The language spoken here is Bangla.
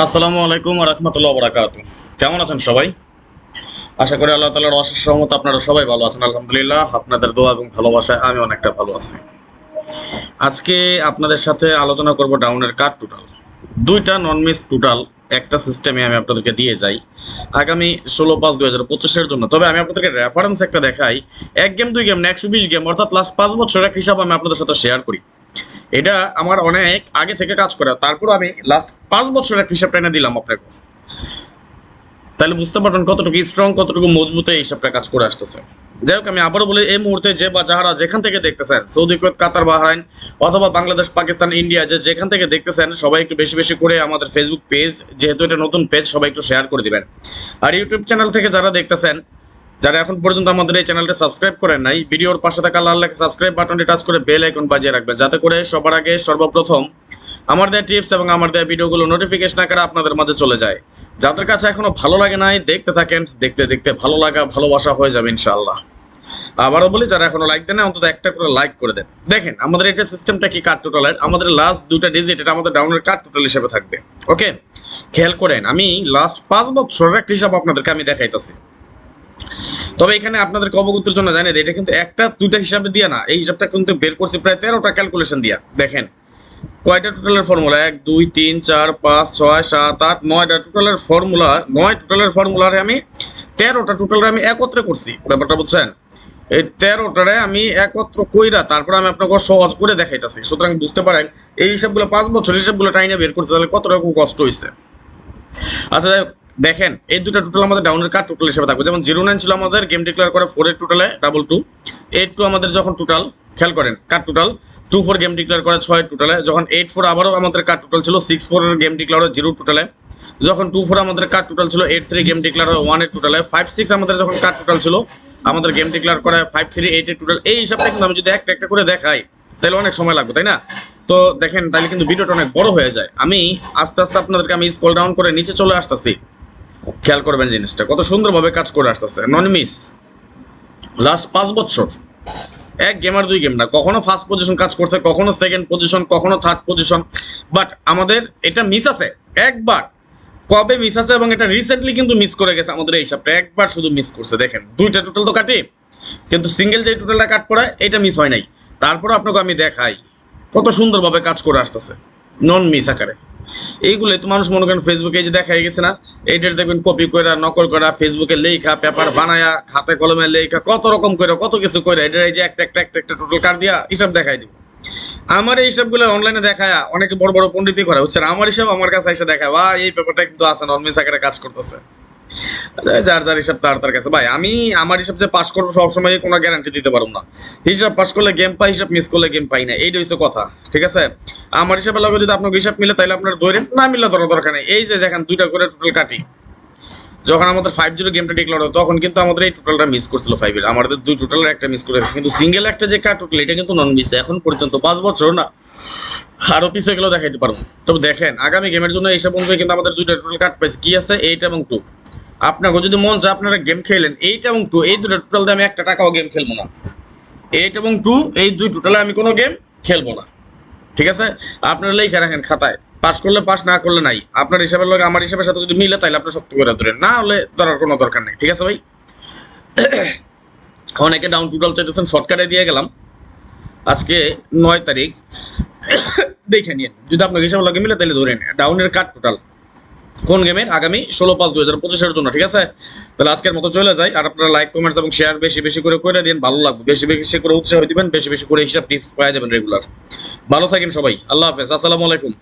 আসসালামু আলাইকুম ওয়া রাহমাতুল্লাহি ওয়া বারাকাতুহু। কেমন আছেন সবাই? আশা করি আল্লাহ তাআলার অশেষ রহমতে আপনারা সবাই ভালো আছেন। আলহামদুলিল্লাহ, আপনাদের দোয়া এবং ভালোবাসায় আমি অনেকটা ভালো আছি। আজকে আপনাদের সাথে আলোচনা করব ডাউনের কাট টোটাল। দুইটা নন মিস টোটাল একটা সিস্টেমে আমি আপনাদেরকে দিয়ে যাই আগামী 16/5/2025 এর জন্য। তবে আমি আপনাদেরকে রেফারেন্স একটা দেখাই, এক গেম দুই গেম না 120 গেম, অর্থাৎ লাস্ট 5 বছরের একটা হিসাব আমি আপনাদের সাথে শেয়ার করি। এটা আমার অনেক আগে থেকে কাজ করে, তারপর আমি লাস্ট 5 বছরের একটা হিসাব টেনে দিলাম আপনাকে। তাহলে বুঝতে পারবেন কতটুকু স্ট্রং, কতটুকু মজবুত এই হিসাবটা কাজ করে আসতেছে। যাই হোক, আমি আবারও বলি, এই মুহূর্তে যে বা যারা যেখান থেকে দেখতেছেন, সৌদি, কুয়েত, কাতার, বাহরাইন অথবা বাংলাদেশ, পাকিস্তান, ইন্ডিয়া, যে যেখান থেকে দেখতেছেন, সবাই একটু বেশি বেশি করে আমাদের ফেসবুক পেজ, যেহেতু এটা নতুন পেজ, সবাই একটু শেয়ার করে দিবেন। আর ইউটিউব চ্যানেল থেকে যারা দেখতেছেন, যারা এখন পর্যন্ত আমাদের এই চ্যানেলটা সাবস্ক্রাইব করেন নাই, ভিডিওর পাশে থাকা লাল লেখা সাবস্ক্রাইব বাটনটি টাচ করে বেল আইকন বাজিয়ে রাখবেন, যাতে করে সবার আগে সর্বপ্রথম আমার দেওয়া টিপস এবং আমার দেওয়া ভিডিওগুলো নোটিফিকেশন আকারে আপনাদের মাঝে চলে যায়। যাদের কাছে এখনো ভালো লাগে নাই, দেখতে থাকেন, দেখতে দেখতে ভালো লাগা ভালোবাসা হয়ে যাবে ইনশাআল্লাহ। আবারও বলি, যারা এখনো লাইক দেন না, অন্তত একটা করে লাইক করে দেন। দেখেন আমাদের এটা সিস্টেমটা কি, কাট টোটালের আমাদের লাস্ট দুইটা ডিজিট এটা আমাদের ডাউনের কাট টোটাল হিসেবে থাকবে। ওকে, খেয়াল করেন, আমি লাস্ট 5 বছরের একটা হিসাব আপনাদেরকে আমি দেখাইতেছি। তবে এখানে আপনাদেরকে অবগতির জন্য জানিয়ে দিই, এটা কিন্তু একটা দুইটা হিসাবে দিয়ে না, এই হিসাবটা কিন্তু বের করছি প্রায় 13টা ক্যালকুলেশন দিয়া। দেখেন কয়টা টোটালের ফর্মুলা, 1 2 3 4 5 6 7 8 9টা টোটালের ফর্মুলা, 9 টোটালের ফর্মুলারে আমি 13টা টোটালরে আমি একত্রে করছি। ব্যাপারটা বুঝছেন? এই 13টারে আমি একত্র কইরা তারপর আমি আপনাকে সহজ করে দেখাইতাছি। সুতরাং বুঝতে পারেন এই হিসাবগুলো 5 বছর হিসাবগুলো টাইনে বের করছে, তাহলে কত রকম কষ্ট হয়েছে। আচ্ছা যাই হোক, দেখেন এই দুটো টোটাল আমাদের ডাউনের কাট টোটাল হিসেবে থাকবে। যেমন 09 ছিল আমাদের গেম ডিক্লেয়ার করে 4 এর টোটালে 22, 82 আমাদের যখন টোটাল, খেয়াল করেন কাট টোটাল 24 গেম ডিক্লেয়ার করে 6 এর টোটালে, যখন 84 আবারও আমাদের কাট টোটাল ছিল 64 এর গেম ডিক্লেয়ার হয় 0 টোটালে, যখন 24 আমাদের কাট টোটাল ছিল 83 গেম ডিক্লেয়ার হয় 1 এর টোটালে, 56 আমাদের যখন কাট টোটাল ছিল আমাদের গেম ডিক্লেয়ার করে 53 8 এর টোটাল। এই হিসাবটা কিন্তু আমি যদি একটা একটা করে দেখাই তাহলে অনেক সময় লাগবে, তাই না? তো দেখেন, তাহলে কিন্তু ভিডিওটা অনেক বড় হয়ে যায়। আমি আস্তে আস্তে আপনাদেরকে আমি স্ক্রল ডাউন করে নিচে চলে আসতেছি। খেয়াল করবেন জিনিসটা কত সুন্দরভাবে কাজ করে আসতেছে। নন মিস লাস্ট 5 বছর এক গেমার দুই গেম না, কখনো ফার্স্ট পজিশন কাজ করছে, কখনো সেকেন্ড পজিশন, কখনো থার্ড পজিশন। বাট আমাদের এটা মিস আছে একবার। কবে মিস আছে এবং এটা রিসেন্টলি কিন্তু মিস করে গেছে আমাদের এই হিসাবটা, একবার শুধু মিস করছে। দেখেন দুইটা টোটাল তো কাটি, কিন্তু সিঙ্গেল যে টোটালটা কাট পড়ে এটা মিস হয় নাই। তারপরে আপনাকে আমি দেখাই কত সুন্দরভাবে কাজ করে আসতেছে নন মিস আকারে। এইগুলোই তো মানুষ মনে করেন ফেসবুকে যে দেখা গেছে না, এইটার দেখবেন কপি করে নকল করা, ফেসবুকে লেখা, পেপার বানায়া, হাতে কলমে লেখা, কত রকম করে কত কিছু করে এটা এই যে একটা একটা একটা একটা টোটাল কার্ড দিয়া হিসাব দেখাই দিব। আমার এই হিসাবগুলো অনলাইনে দেখায় অনেকে বড় বড় পণ্ডিতই করে, হচ্ছে আমার হিসাব আমার কাছে এসে দেখায়, বা এই পেপারটা কিন্তু আছে নর্মিস আকারে কাজ করতেছে। যার যার হিসাব তার তার কাছে। ভাই আমি আমার হিসাব যে পাস করবো সবসময় কোনো গ্যারান্টি দিতে পারবো না। হিসাব পাস করলে গেম পাই, হিসাব মিস করলে গেম পাই না, এইটা হচ্ছে কথা। ঠিক আছে, আমার হিসাবের লগে যদি আপনাকে হিসাব মিলে তাহলে আপনার ধরেন, না মিলে ধরার দরকার নেই। এই যে দেখেন দুইটা করে টোটাল কাটি, যখন আমাদের 5-0 গেমটা ডিক্লেয়ার হয় তখন কিন্তু আমাদের এই টোটালটা মিস করছিল 5-এর, আমাদের দুই টোটালের একটা মিস করে গেছে, কিন্তু সিঙ্গেল একটা যে কাট টোটাল এটা কিন্তু নন মিস এখন পর্যন্ত 5 বছর না, আরো পিছিয়ে গেলেও দেখাইতে পারবো। তবে দেখেন আগামী গেমের জন্য এইসব অনুযায়ী কিন্তু আমাদের দুইটা টোটাল কাট পাইছে, কি আছে 8 এবং 2। আপনাকে যদি মন চায় আপনারা গেম খেলেন 8 এবং 2, এই দুটো টোটাল দিয়ে আমি একটা টাকাও গেম খেলবো না। 8 এবং 2 এই দুই টোটালে আমি কোনো গেম খেলবো না। ঠিক আছে, আপনারা লেখা রাখেন খাতায়, পাস করলে পাস, না করলে নাই। আপনার হিসাবের লগে আমার হিসাবের সাথে যদি মিলে তাহলে আপনি শক্ত করে ধরেন, না হলে ধরার কোনো দরকার নেই। ঠিক আছে ভাই, অনেকে ডাউন টোটাল চাইতেছেন, শর্টকাটে দিয়ে গেলাম। আজকে 9 তারিখ, দেখে নিন যদি আপনার হিসাবের লগে মিলে তাহলে ধরেন ডাউনের কাট টোটাল কোন গেমের আগামী 16/5/2025 জন্য। ঠিক আছে, তাহলে আজকের মতো চলে যায়। আর আপনারা লাইক, কমেন্টস এবং শেয়ার বেশি বেশি করে দিন, ভালো লাগবে। বেশি বেশি করে উৎসাহ দিবেন, বেশি বেশি করে হিসাব টিপস পাওয়া যাবেন রেগুলার। ভালো থাকেন সবাই, আল্লাহ হাফেজ, আসসালামু আলাইকুম।